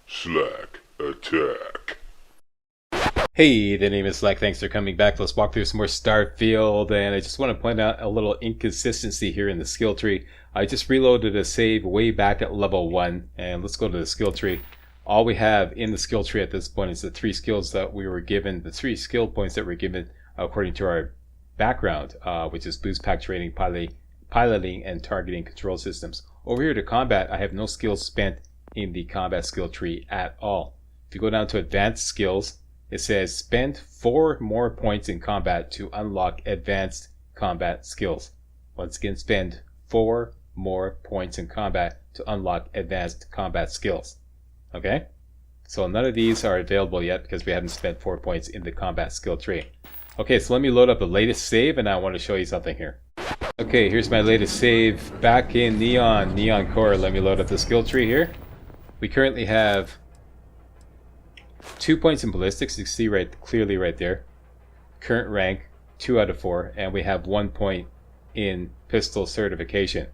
Slack attack. Hey, the name is Slack. Thanks for coming back. Let's walk through some more Starfield. And I just want to point out a little inconsistency here in the skill tree. I just reloaded a save way back at level 1. And let's go to the skill tree. All we have in the skill tree at this point is the 3 skills that we were given, the 3 skill points that were given according to our background, which is boost pack training, piloting, and targeting control systems. Over here to combat, I have no skills spent in the combat skill tree at all. If you go down to advanced skills, it says spend 4 more points in combat to unlock advanced combat skills. Once again, spend 4 more points in combat to unlock advanced combat skills. Okay? So none of these are available yet because we haven't spent 4 points in the combat skill tree. Okay, so let me load up the latest save and I want to show you something here. Okay, here's my latest save back in Neon Core. Let me load up the skill tree here. We currently have 2 points in ballistics, you can see clearly right there. Current rank, 2 out of 4, and we have 1 point in pistol certification.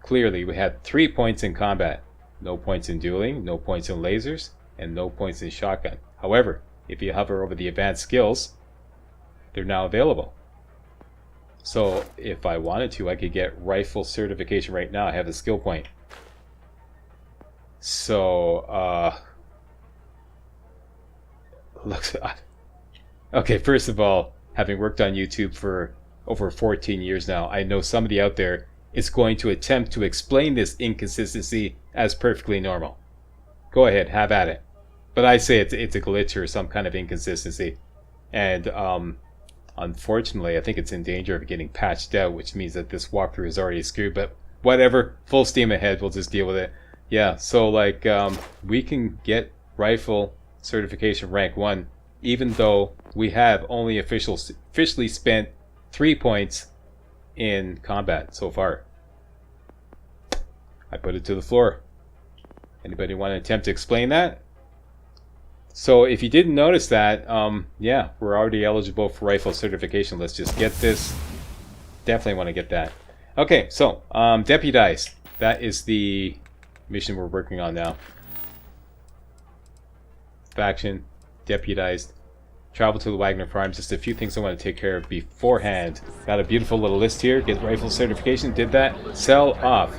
Clearly, we had 3 points in combat. No points in dueling, no points in lasers, and no points in shotgun. However, if you hover over the advanced skills, they're now available. So, if I wanted to, I could get rifle certification right now. I have the skill point. So, looks okay. First of all, having worked on YouTube for over 14 years now, I know somebody out there is going to attempt to explain this inconsistency as perfectly normal. Go ahead, have at it. But I say it's a glitch or some kind of inconsistency, and unfortunately, I think it's in danger of getting patched out, which means that this walkthrough is already screwed. But whatever, full steam ahead. We'll just deal with it. Yeah. So like, we can get rifle certification rank 1 even though we have only officially spent 3 points in combat so far. I put it to the floor. Anybody want to attempt to explain that? So if you didn't notice that, yeah, we're already eligible for rifle certification. Let's just get this. Definitely want to get that. Okay, so Deputized. That is the mission we're working on now. Faction, Deputized, travel to the Wagner farm. Just a few things I want to take care of beforehand. Got a beautiful little list here. Get rifle certification, did that. Sell off.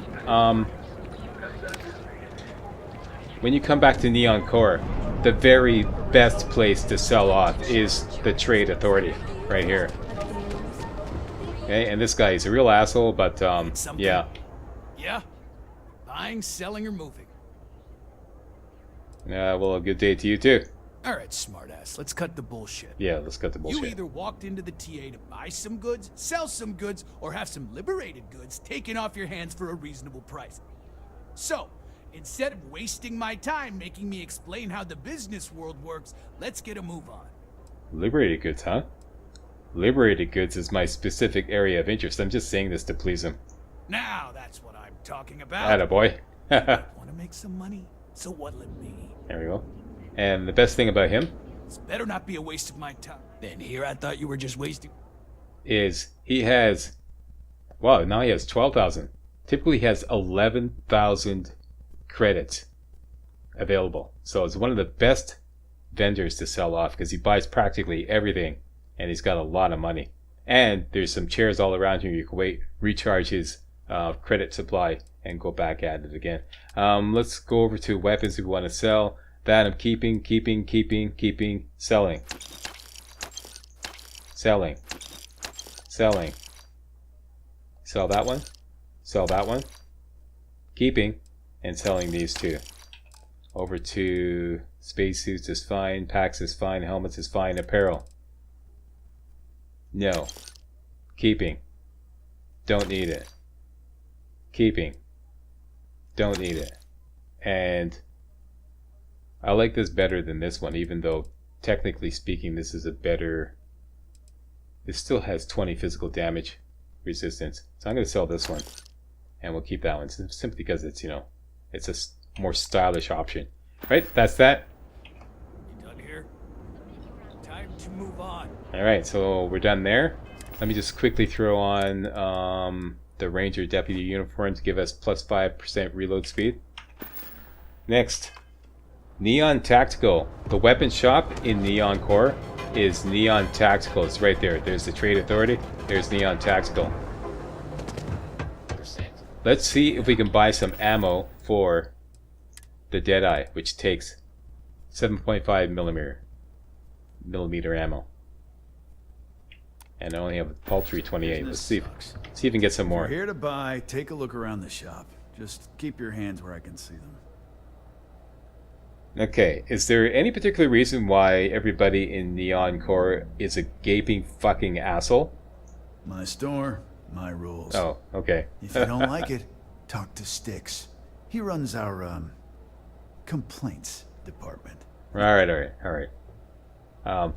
When you come back to Neon Core, the very best place to sell off is the Trade Authority, right here. Okay, and this guy is a real asshole, but yeah. Yeah? Buying, selling, or moving? Well, a good day to you too. Alright, smartass, let's cut the bullshit. Yeah, let's cut the bullshit. You either walked into the TA to buy some goods, sell some goods, or have some liberated goods taken off your hands for a reasonable price. So, instead of wasting my time making me explain how the business world works, let's get a move on. Liberated goods, huh? Liberated goods is my specific area of interest. I'm just saying this to please him. Now that's what I'm talking about. Attaboy. Want to make some money? So what'll it be? There we go. And the best thing about him This better not be a waste of my time. Then here I thought you were just wasting. is he has, wow, now he has 12,000. Typically he has 11,000 credits available. So it's one of the best vendors to sell off because he buys practically everything and he's got a lot of money. And there's some chairs all around here. You can wait, recharge his credit supply and go back at it again. Let's go over to weapons if we want to sell. That I'm keeping, selling. Selling. Selling. Sell that one. Sell that one. Keeping. And selling these two. Over to spacesuits is fine. Packs is fine. Helmets is fine. Apparel. No. Keeping. Don't need it. Keeping. Don't need it. And I like this better than this one, even though technically speaking this is a better. This still has 20 physical damage resistance. So I'm going to sell this one. And we'll keep that one simply because it's, you know, it's a more stylish option. Right? That's that. You done here? Time to move on. Alright, so we're done there. Let me just quickly throw on the Ranger Deputy uniform to give us plus 5% reload speed. Next, Neon Tactical. The weapon shop in Neon Core is Neon Tactical. It's right there. There's the Trade Authority. There's Neon Tactical. Let's see if we can buy some ammo for the Deadeye, which takes 7.5 millimeter ammo. And I only have a paltry 28. Let's see if we can get some more. If you're here to buy, take a look around the shop. Just keep your hands where I can see them. Okay, is there any particular reason why everybody in Neon Core is a gaping fucking asshole? My store, my rules. Oh, okay. If you don't like it, talk to Styx. He runs our, complaints department. Alright.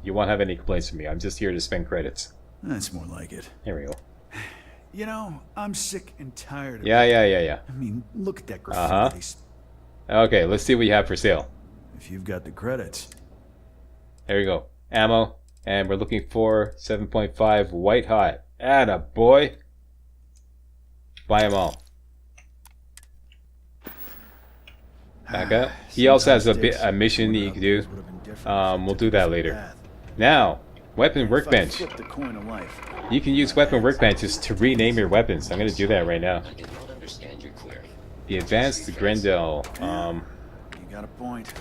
You won't have any complaints from me. I'm just here to spend credits. That's more like it. Here we go. You know, I'm sick and tired of it. Yeah. I mean, look at that graffiti. Okay, let's see what you have for sale. If you've got the credits. There we go. Ammo. And we're looking for 7.5 white hot. Atta boy. Buy them all. Back up. He also has a mission that you can do. We'll do that later. Now, weapon workbench. You can use weapon workbenches to rename your weapons. I'm going to do that right now. The advanced Grendel. You got a point.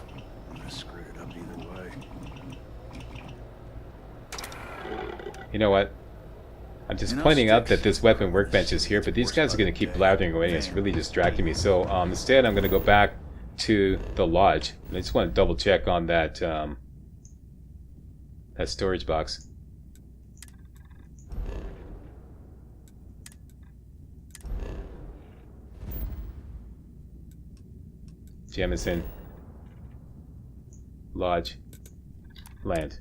I screwed it up either way. You know what? I'm just pointing out that this weapon workbench is here, but these guys are going to keep blathering away and it's really distracting me. So instead I'm going to go back to the lodge. And I just want to double check on that that storage box. Jamison. Lodge. Land.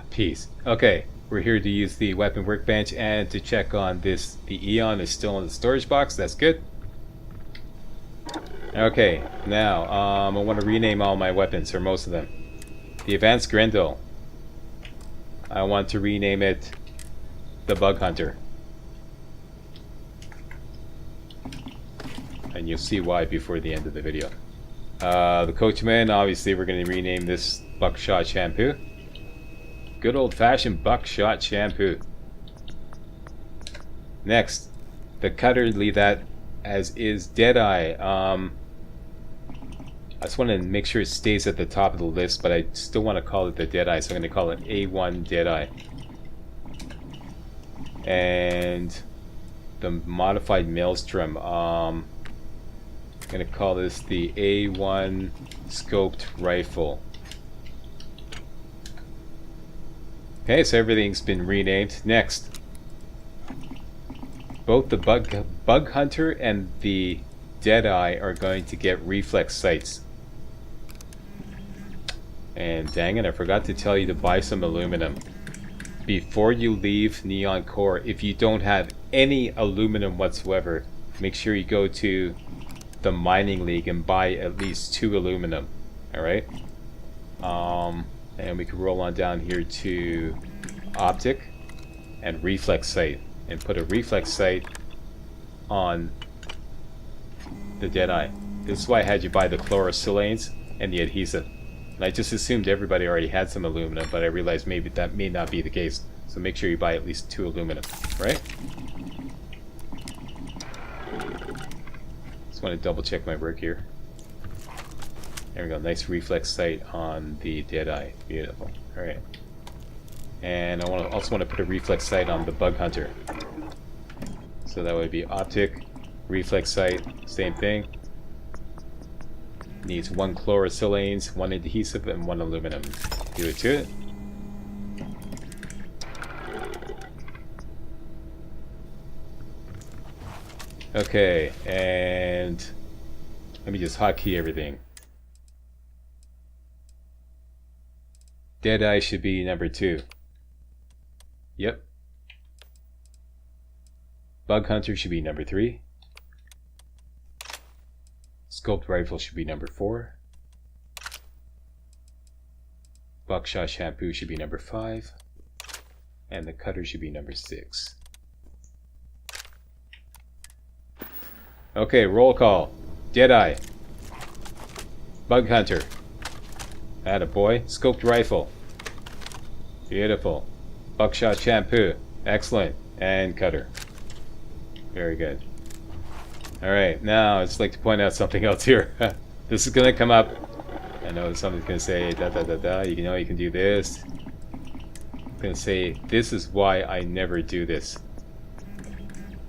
Peace. Okay, we're here to use the weapon workbench and to check on this. The Eon is still in the storage box. That's good. Okay, now I want to rename all my weapons, or most of them. The Advanced Grendel. I want to rename it the Bug Hunter. And you'll see why before the end of the video. The Coachman, obviously we're going to rename this Buckshot Shampoo. Good old-fashioned Buckshot Shampoo. Next, the Cutter, leave that as is. Deadeye. I just want to make sure it stays at the top of the list, but I still want to call it the Deadeye, so I'm going to call it A1 Deadeye. And the modified Maelstrom. I'm going to call this the A1 Scoped Rifle. Okay, so everything's been renamed. Next, both the Bug Hunter and the Deadeye are going to get reflex sights. And dang it, I forgot to tell you to buy some aluminum before you leave Neon Core. If you don't have any aluminum whatsoever, make sure you go to the Mining League and buy at least 2 aluminum. Alright? And we can roll on down here to Optic and Reflex Sight and put a Reflex Sight on the Deadeye. This is why I had you buy the chlorosilanes and the adhesive. And I just assumed everybody already had some aluminum, but I realized maybe that may not be the case. So make sure you buy at least 2 aluminum, right? Just want to double check my work here. There we go, nice reflex sight on the Deadeye. Beautiful. Alright. And I also want to put a reflex sight on the Bug Hunter. So that would be Optic, reflex sight, same thing. Needs 1 chlorosilanes, 1 adhesive, and 1 aluminum. Do it to it. Okay, and let me just hotkey everything. Deadeye should be number 2. Yep. Bug Hunter should be number 3. Scoped Rifle should be number 4. Buckshot Shampoo should be number 5. And the Cutter should be number 6. Okay, roll call. Deadeye. Bug Hunter. Attaboy. Scoped Rifle. Beautiful. Buckshot Shampoo. Excellent. And Cutter. Very good. Alright, now I'd just like to point out something else here. This is going to come up. I know somebody's going to say, da da da da, you know you can do this. I'm going to say, this is why I never do this.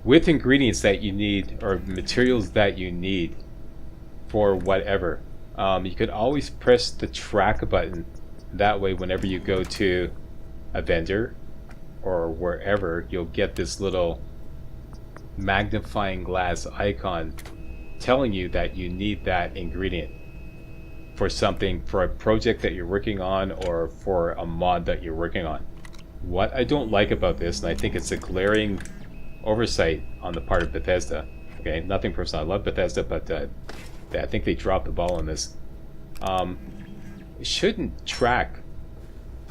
With ingredients that you need, or materials that you need for whatever, you could always press the track button. That way, whenever you go to a vendor or wherever, you'll get this little magnifying glass icon telling you that you need that ingredient for something, for a project that you're working on or for a mod that you're working on. What I don't like about this, and I think it's a glaring oversight on the part of Bethesda, okay, nothing personal, I love Bethesda, but I think they dropped the ball on this. It shouldn't track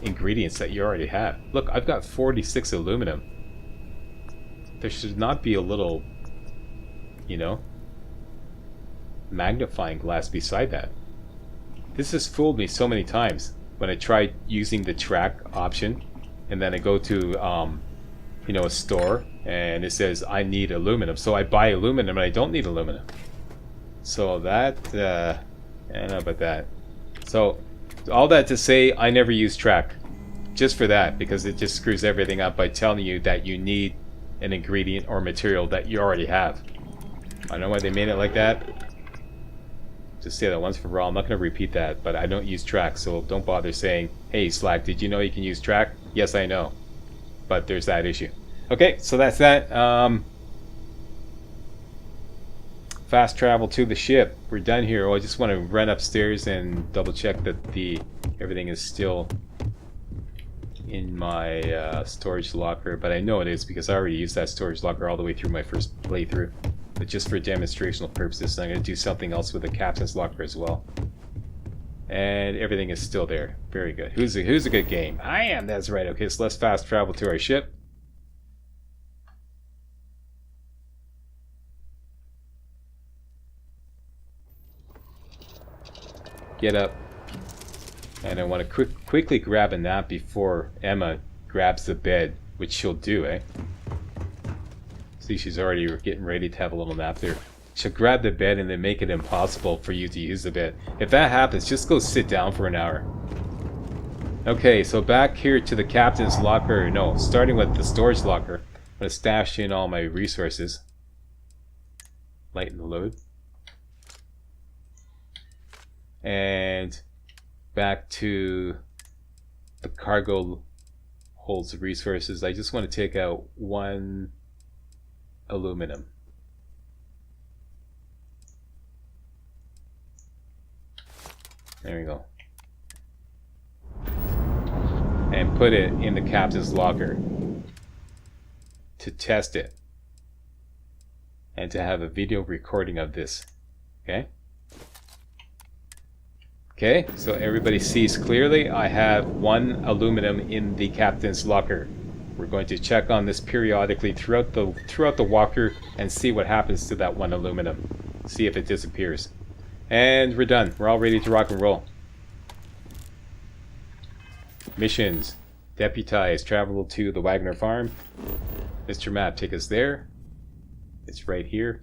ingredients that you already have. Look, I've got 46 aluminum. There should not be a little, you know, magnifying glass beside that. This has fooled me so many times when I tried using the track option, and then I go to you know, a store and it says I need aluminum, so I buy aluminum and I don't need aluminum. So that I don't know about that. So all that to say, I never use track just for that, because it just screws everything up by telling you that you need an ingredient or material that you already have. I don't know why they made it like that. Just say that once for all. I'm not going to repeat that, but I don't use track, so don't bother saying, hey Slack, did you know you can use track? Yes, I know, but there's that issue. Okay, so that's that. Fast travel to the ship. We're done here. Oh, I just want to run upstairs and double check that everything is still in my storage locker, but I know it is because I already used that storage locker all the way through my first playthrough. But just for demonstrational purposes, I'm going to do something else with the captain's locker as well. And everything is still there. Very good. Who's a good game? I am. That's right. Okay, so let's fast travel to our ship. Get up. And I want to quickly grab a nap before Emma grabs the bed, which she'll do, eh? See, she's already getting ready to have a little nap there. She'll grab the bed and then make it impossible for you to use the bed. If that happens, just go sit down for an hour. Okay, so back here to the captain's locker. No, starting with the storage locker. I'm going to stash in all my resources. Lighten the load. And back to the cargo holds resources. I just want to take out 1 aluminum. There we go. And put it in the captain's locker to test it and to have a video recording of this. Okay? Okay, so everybody sees clearly. I have 1 aluminum in the captain's locker. We're going to check on this periodically throughout the walkthrough and see what happens to that 1 aluminum. See if it disappears. And we're done. We're all ready to rock and roll. Missions. Deputized. Travel to the Wagner farm. Mr. Map, take us there. It's right here.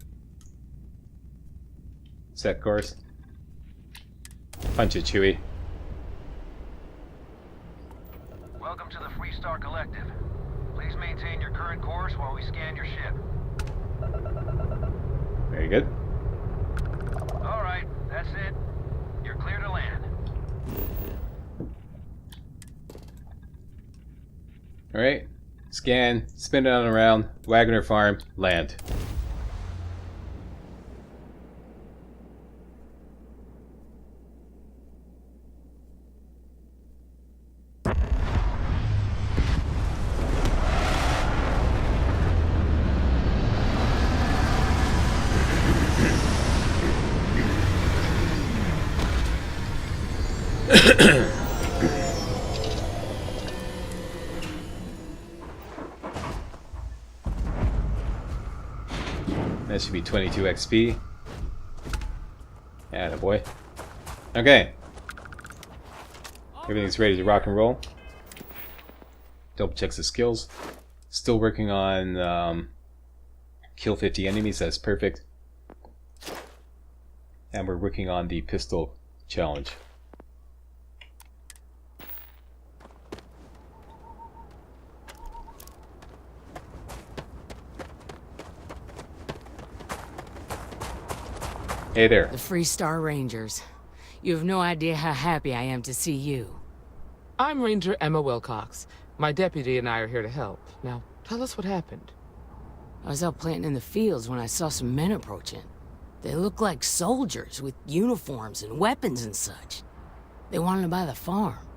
Set course. Punch it, Chewie. Welcome to the Freestar Collective. Please maintain your current course while we scan your ship. Very good. All right, that's it. You're clear to land. All right. Scan. Spin it on around. Wagner farm. Land. That should be 22 XP. Attaboy. Okay. Everything's ready to rock and roll. Double checks the skills. Still working on kill 50 enemies. That's perfect. And we're working on the pistol challenge. Hey there. The Freestar Rangers. You have no idea how happy I am to see you. I'm Ranger Emma Wilcox. My deputy and I are here to help. Now, tell us what happened. I was out planting in the fields when I saw some men approaching. They looked like soldiers with uniforms and weapons and such. They wanted to buy the farm.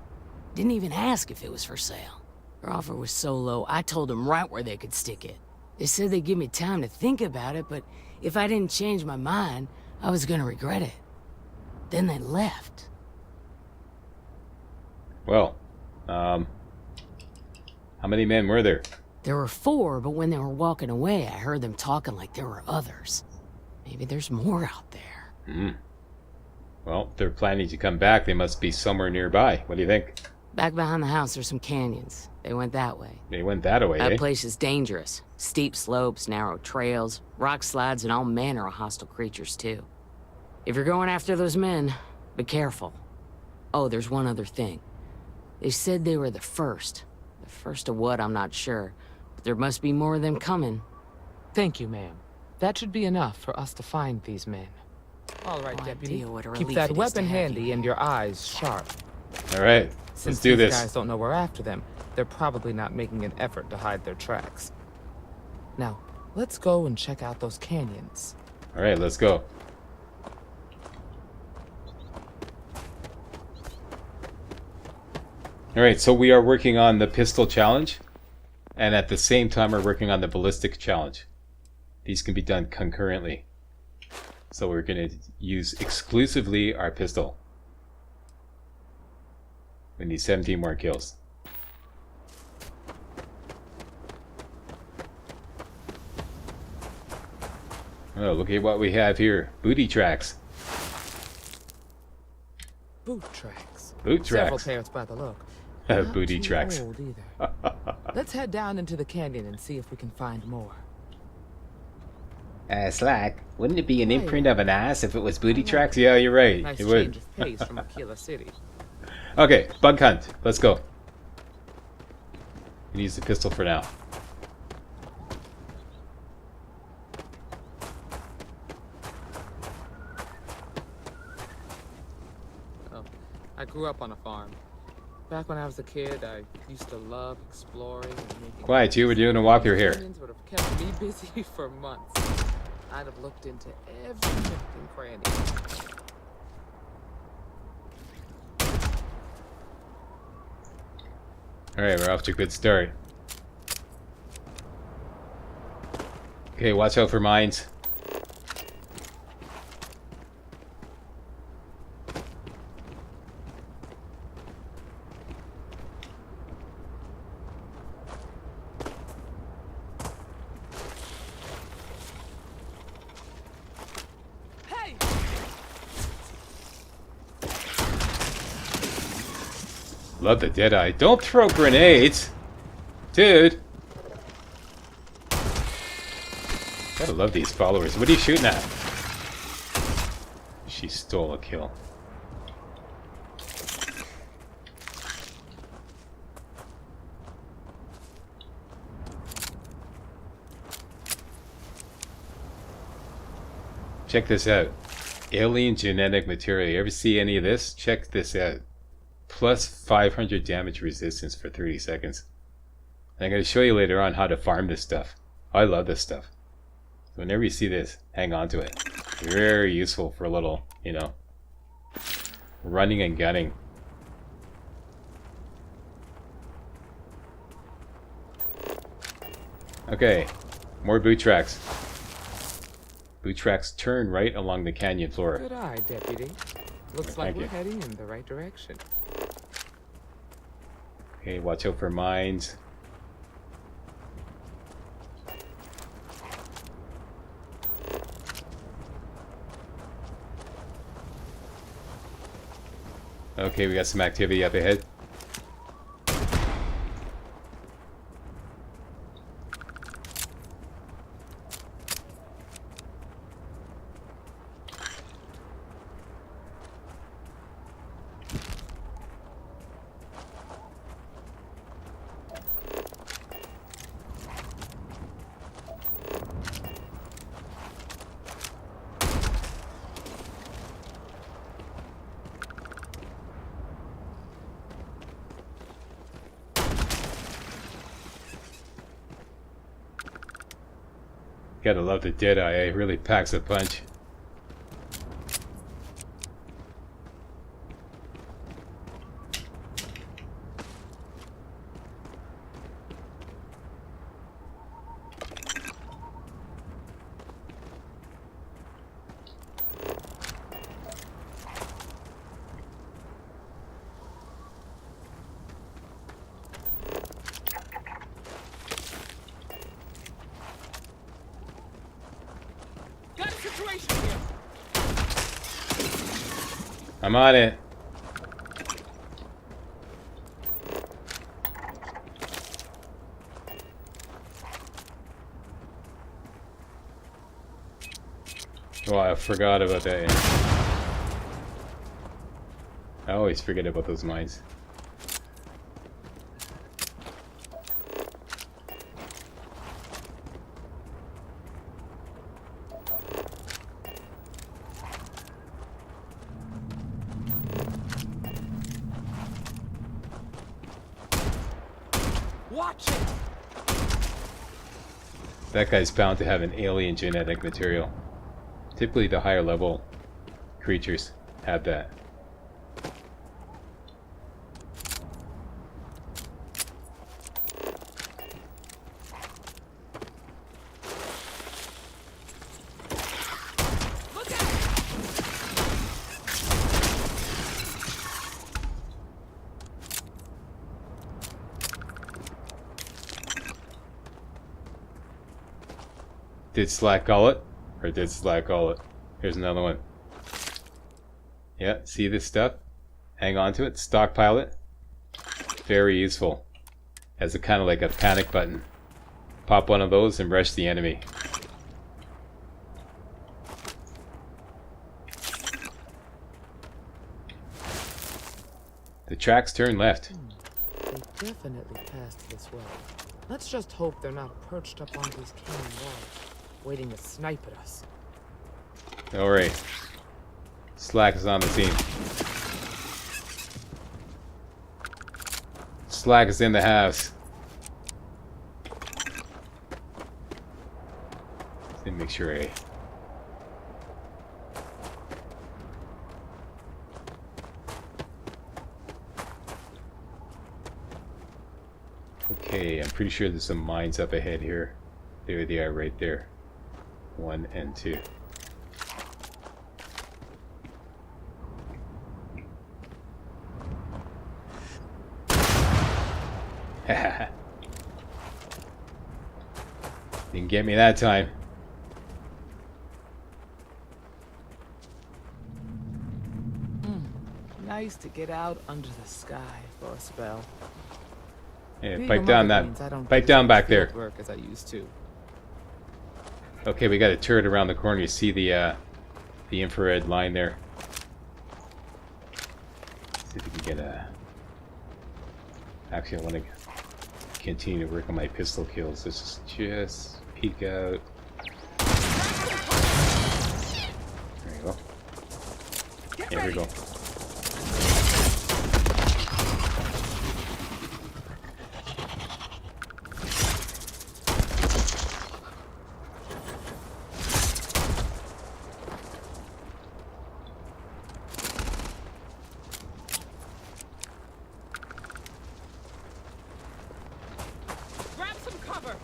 Didn't even ask if it was for sale. Their offer was so low, I told them right where they could stick it. They said they'd give me time to think about it, but if I didn't change my mind, I was gonna regret it. Then they left. Well, how many men were there? There were 4, but when they were walking away, I heard them talking like there were others. Maybe there's more out there. Well, if they're planning to come back, they must be somewhere nearby. What do you think? Back behind the house, there's some canyons. They went that way. They went that way, That eh? place is dangerous. Steep slopes, narrow trails, rock slides, and all manner of hostile creatures, too. If you're going after those men, be careful. Oh, there's one other thing. They said they were the first. The first of what, I'm not sure. But there must be more of them coming. Thank you, ma'am. That should be enough for us to find these men. All right, No deputy. idea what a Keep relief that it is weapon to have handy you. and your eyes sharp. All right, Since let's do these this. guys don't know we're after them, they're probably not making an effort to hide their tracks. Now, let's go and check out those canyons. All right, let's go. All right, so we are working on the pistol challenge, and at the same time we're working on the ballistic challenge. These can be done concurrently. So we're going to use exclusively our pistol. We need 17 more kills. Oh, look at what we have here. Booty tracks. Boot tracks. Boot Several tracks. pairs by the look. Booty Not too tracks. old either. Let's head down into the canyon and see if we can find more. Slack, wouldn't it be an imprint of an ass if it was booty like tracks? Yeah, you're right. Nice It change would. of pace from Aquila City. Okay, bug hunt. Let's go. We use the pistol for now. Oh, I grew up on a farm. Back when I was a kid, I used to love exploring and making... Quiet, you were doing a walkthrough here. Canyons would have kept me busy for months. I'd have looked into every nook and cranny. Alright, we're off to a good start. Okay, watch out for mines. Hey! Love the Deadeye. Don't throw grenades! Dude! Gotta love these followers. What are you shooting at? She stole a kill. Check this out. Alien genetic material. You ever see any of this? Check this out. Plus 500 damage resistance for 30 seconds. I'm going to show you later on how to farm this stuff. I love this stuff. So whenever you see this, hang on to it. Very useful for a little, you know, running and gunning. Okay, more boot tracks. Boot tracks turn right along the canyon floor. Good eye, deputy. Looks like Thank we're you. heading in the right direction. Okay, watch out for mines. Okay, we got some activity up ahead. Gotta love the Deadeye, it really packs a punch. Got a situation here. I'm on it. Oh, I forgot about that. I always forget about those mines. Watch it. That guy's bound to have an alien genetic material. Typically the higher level creatures have that. Look out! Did Slack call it? Or did Slack call it? Here's another one. Yeah, see this stuff? Hang on to it, stockpile it. Very useful. As a kind of like a panic button. Pop one of those and rush the enemy. The tracks turn left. They definitely passed this way. Let's just hope they're not perched up on these canyon walls, waiting to snipe at us. Alright. Slack is on the scene. Slack is in the house. Let me make sure I... Okay, I'm pretty sure there's some mines up ahead here. There they are right there. 1 and 2. Didn't get me that time. Nice to get out under the sky for a spell. Yeah, Being pipe a down mother that. means I don't Pipe do down as back much there. field work as I used to. Okay, we got a turret around the corner. You see the infrared line there. Let's see if we can get a... Actually, I want to continue to work on my pistol kills. Let's just peek out. There you go. There we go. Grab some cover.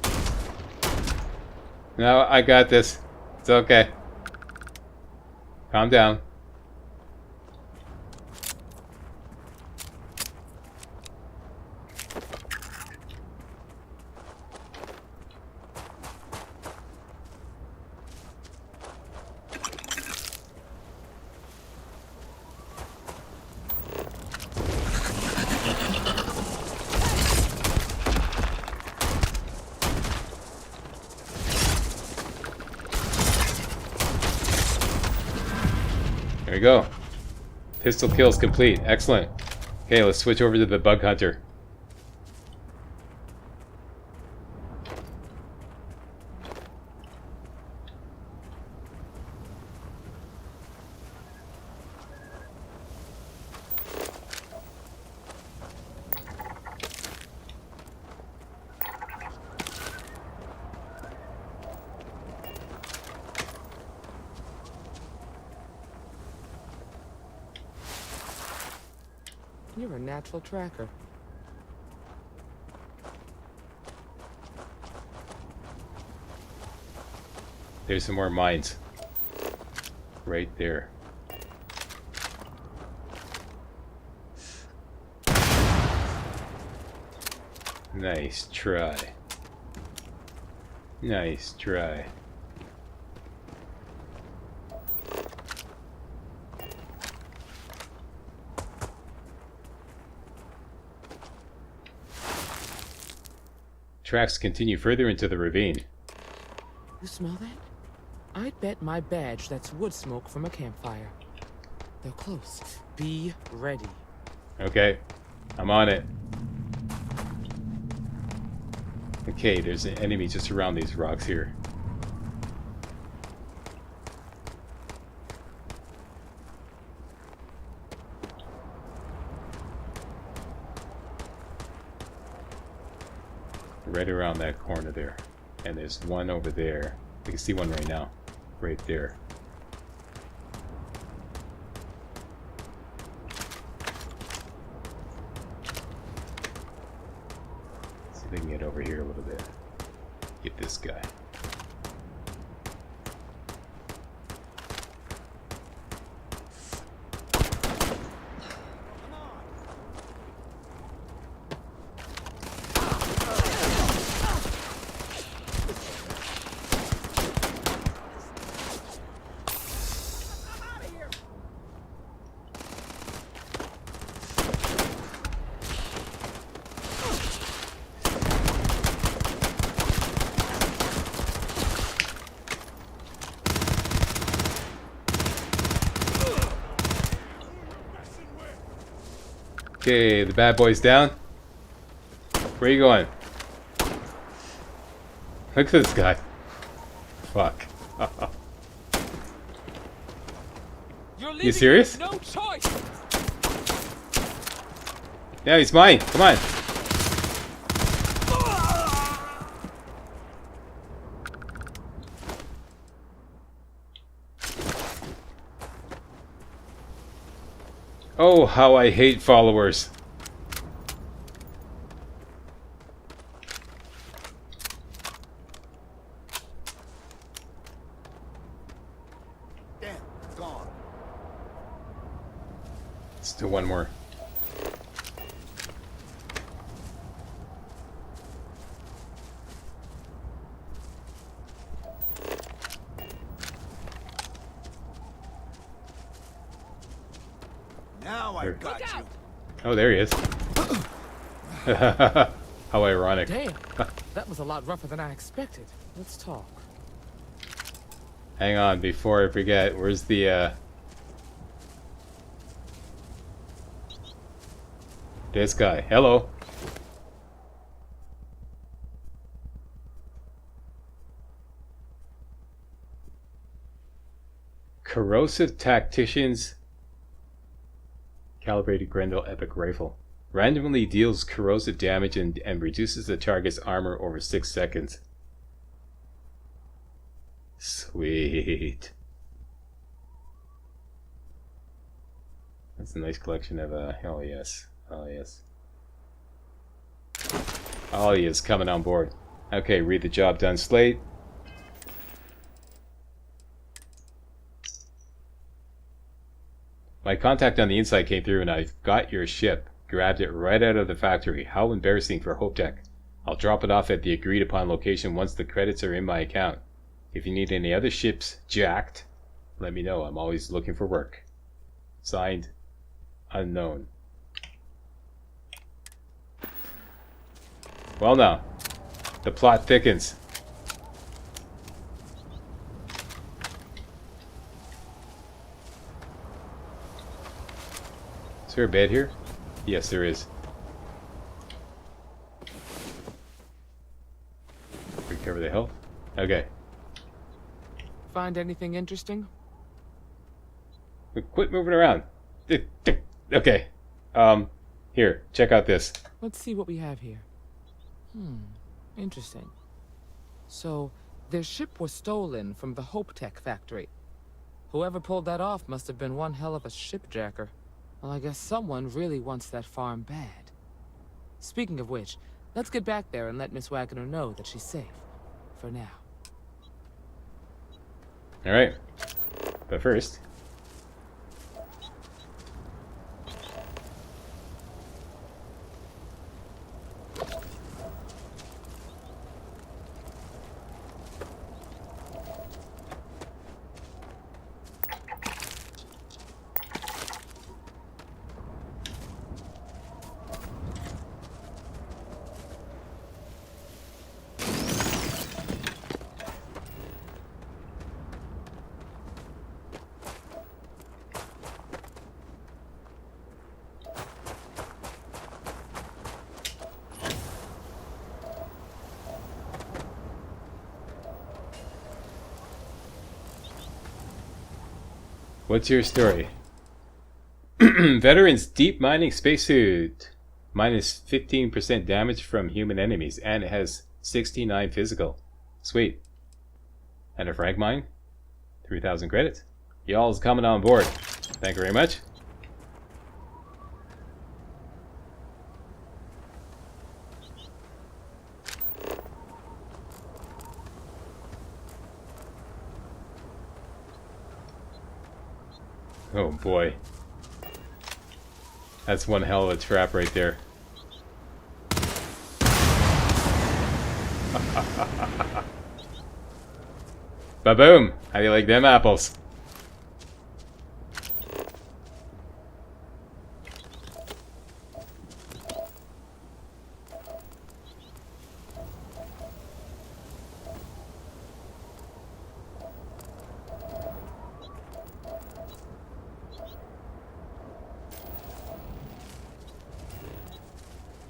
No, I got this. It's okay. Calm down. we go. Pistol kills complete. Excellent. Okay, let's switch over to the bug hunter. You're a natural tracker. There's some more mines. Right there. Nice try. Nice try. Tracks continue further into the ravine. You smell that? I'd bet my badge that's wood smoke from a campfire. They're close. Be ready. Okay, I'm on it. Okay, there's an enemy just around these rocks here. Right around that corner there. And there's one over there. You can see one right now. Right there. See if they can get over here a little bit. Get this guy. Okay, the bad boy's down. Where are you going? Look at this guy. Fuck. You serious? No choice. Yeah, he's mine. Come on. Oh, how I hate followers. Damn, it's gone. Still one more. Now I got you. Oh, there he is. How ironic. Damn, that was a lot rougher than I expected. Let's talk. Hang on, before I forget, where's the, this guy. Hello. Corrosive Tacticians Calibrated Grendel Epic Rifle. Randomly deals corrosive damage and reduces the target's armor over 6 seconds. Sweet. That's a nice collection of, oh yes. Oh yes. Oh yes, coming on board. Okay, read the job done slate. My contact on the inside came through and I've got your ship. Grabbed it right out of the factory. How embarrassing for Hope Tech. I'll drop it off at the agreed upon location once the credits are in my account. If you need any other ships jacked, let me know. I'm always looking for work. Signed, Unknown. Well now, the plot thickens. Is there a bed here? Yes, there is. Recover the health. Okay. Find anything interesting? Quit moving around. Okay. Here, check out this. Let's see what we have here. Interesting. So, their ship was stolen from the Hope Tech factory. Whoever pulled that off must have been one hell of a shipjacker. Well, I guess someone really wants that farm bad. Speaking of which, let's get back there and let Miss Wagner know that she's safe. For now. Alright. But first... What's your story? Veterans deep mining spacesuit. Minus 15% damage from human enemies. And it has 69 physical. Sweet. And a frag mine. 3,000 credits. Y'all's coming on board. Thank you very much. Oh boy. That's one hell of a trap right there. Ba-boom! How do you like them apples?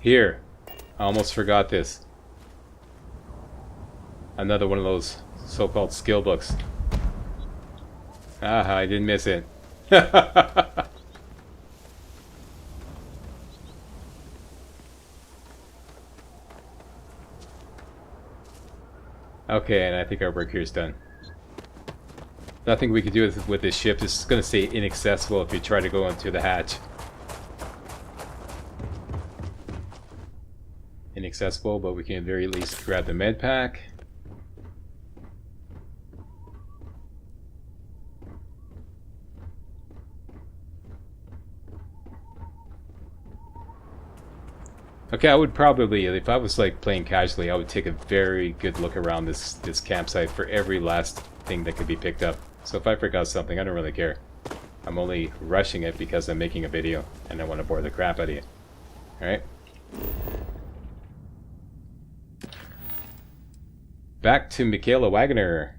Here, I almost forgot this. Another one of those so-called skill books. Ah, I didn't miss it. Okay, and I think our work here is done. Nothing we can do with this ship. This is going to stay inaccessible if you try to go into the hatch. Inaccessible, but we can at the very least grab the med pack. Okay, I would probably, if I was like playing casually, I would take a very good look around this campsite for every last thing that could be picked up. So if I forgot something, I don't really care. I'm only rushing it because I'm making a video and I want to bore the crap out of you. Alright? Back to Michaela Wagner.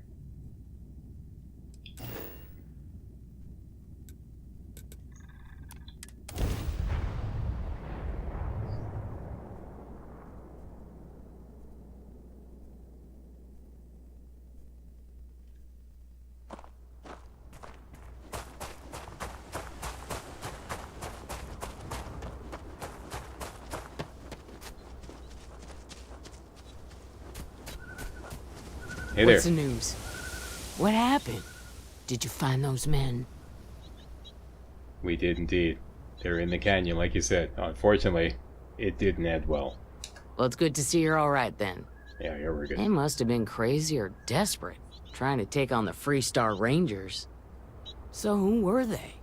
Hey there. What's the news? What happened? Did you find those men? We did indeed. They're in the canyon, like you said. Unfortunately, it didn't end well. Well, it's good to see you're alright then. Yeah, we're good. They must have been crazy or desperate, trying to take on the Freestar Rangers. So who were they?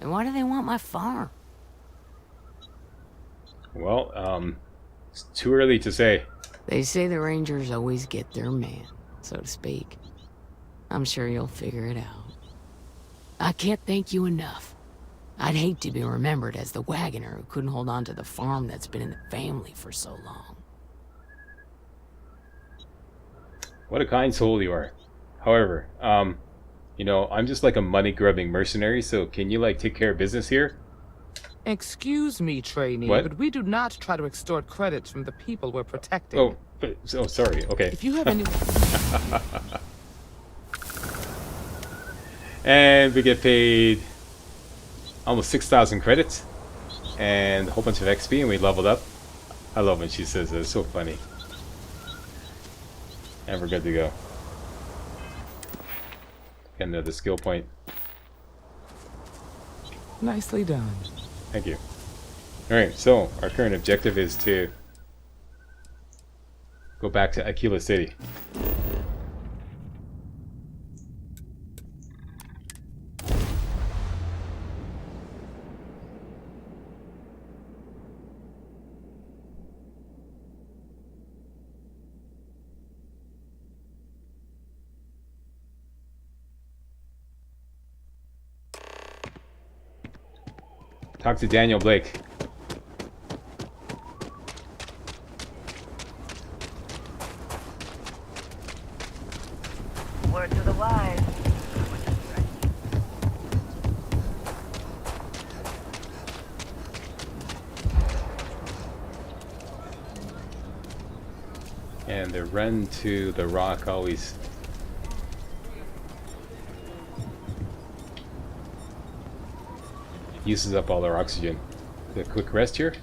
And why do they want my farm? Well, it's too early to say. They say the Rangers always get their man, so to speak. I'm sure you'll figure it out. I can't thank you enough. I'd hate to be remembered as the wagoner who couldn't hold on to the farm that's been in the family for so long. What a kind soul you are. However, you know, I'm just like a money-grubbing mercenary, so can you, like, take care of business here? Excuse me, trainee, What? but we do not try to extort credits from the people we're protecting. Oh, sorry. Okay. If you have any... And we get paid almost 6,000 credits and a whole bunch of XP, and we leveled up. I love when she says that. It's so funny. And we're good to go. Get another skill point. Nicely done. Thank you. Alright, so our current objective is to go back to Aquila City. Talk to Daniel Blake. Word to the wise. And the run to the rock always uses up all our oxygen. A quick rest here.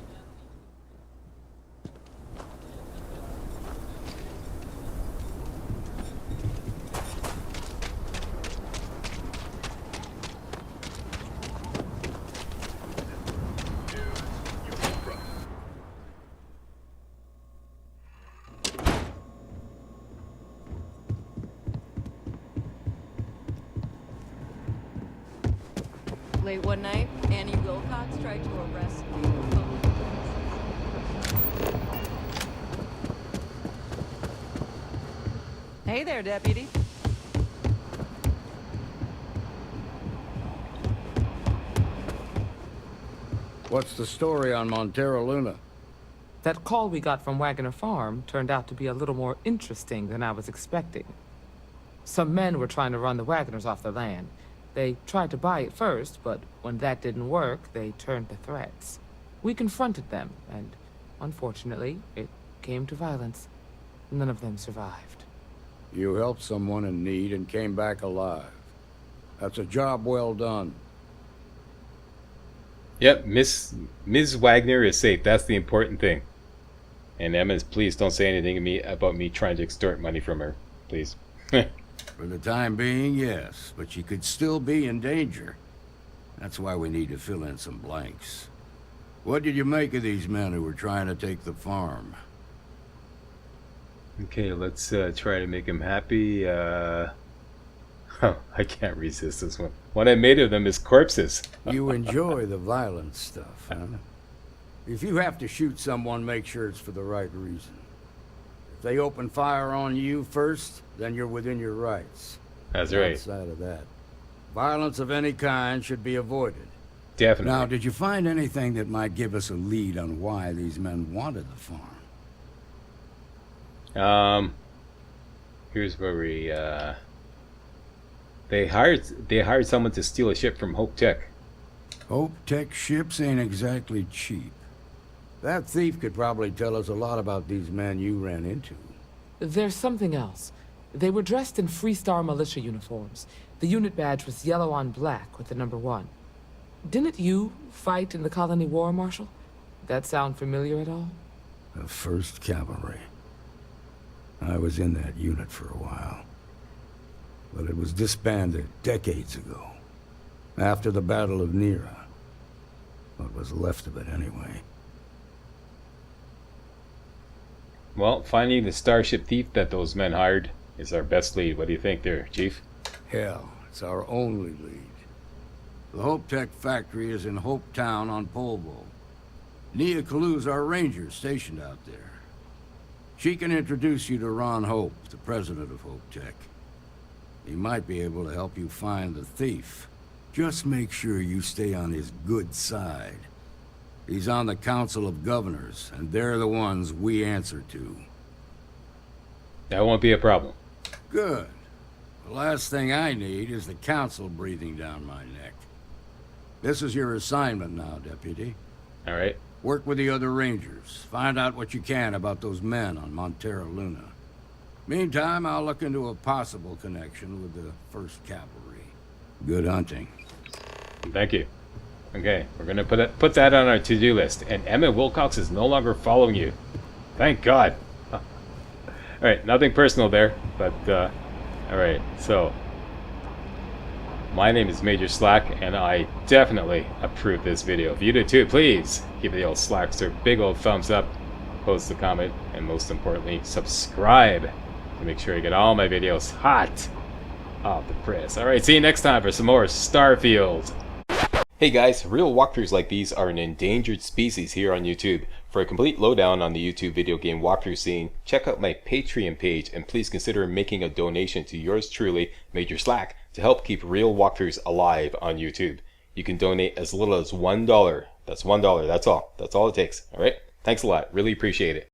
Late one night, Annie Wilcox tried to arrest me. Hey there, deputy. What's the story on Montero Luna? That call we got from Wagoner Farm turned out to be a little more interesting than I was expecting. Some men were trying to run the Wagoners off the land. They tried to buy it first, but when that didn't work, they turned to threats. We confronted them, and unfortunately, it came to violence. None of them survived. You helped someone in need and came back alive. That's a job well done. Yep, Ms. Wagner is safe. That's the important thing. And Emma, please don't say anything to me about me trying to extort money from her, please. For the time being, yes, but she could still be in danger. That's why we need to fill in some blanks. What did you make of these men who were trying to take the farm? Okay, let's try to make him happy. I can't resist this one. What I made of them is corpses. You enjoy the violent stuff, huh? If you have to shoot someone, make sure it's for the right reason. If they open fire on you first, then you're within your rights. That's right. Outside of that, violence of any kind should be avoided. Definitely. Now, did you find anything that might give us a lead on why these men wanted the farm? Here's where we they hired someone to steal a ship from Hope Tech. Hope Tech ships ain't exactly cheap. That thief could probably tell us a lot about these men you ran into. There's something else. They were dressed in Freestar militia uniforms. The unit badge was yellow on black with the number 1. Didn't you fight in the Colony War, Marshal? That sound familiar at all? The 1st Cavalry. I was in that unit for a while. But it was disbanded decades ago. After the Battle of Nera. What was left of it, anyway. Well, finding the starship thief that those men hired is our best lead. What do you think there, Chief? Hell, it's our only lead. The Hope Tech factory is in Hope Town on Polvo. Nia Kalu's our ranger stationed out there. She can introduce you to Ron Hope, the president of Hope Tech. He might be able to help you find the thief. Just make sure you stay on his good side. He's on the Council of Governors, and they're the ones we answer to. That won't be a problem. Good. The last thing I need is the Council breathing down my neck. This is your assignment now, Deputy. Alright. Work with the other Rangers. Find out what you can about those men on Montero Luna. Meantime, I'll look into a possible connection with the 1st Cavalry. Good hunting. Thank you. Okay, we're gonna put that on our to-do list. And Emma Wilcox is no longer following you. Thank God. Alright, nothing personal there, but alright, so my name is Major Slack, and I definitely approve this video. If you do too, please give the old Slackster a big old thumbs up, post a comment, and most importantly, subscribe to make sure you get all my videos hot off the press. Alright, see you next time for some more Starfield. Hey guys, real walkthroughs like these are an endangered species here on YouTube. For a complete lowdown on the YouTube video game walkthrough scene, check out my Patreon page, and please consider making a donation to yours truly, Major Slack, to help keep real walkthroughs alive on YouTube. You can donate as little as $1. That's $1, that's all. That's all it takes, alright? Thanks a lot, really appreciate it.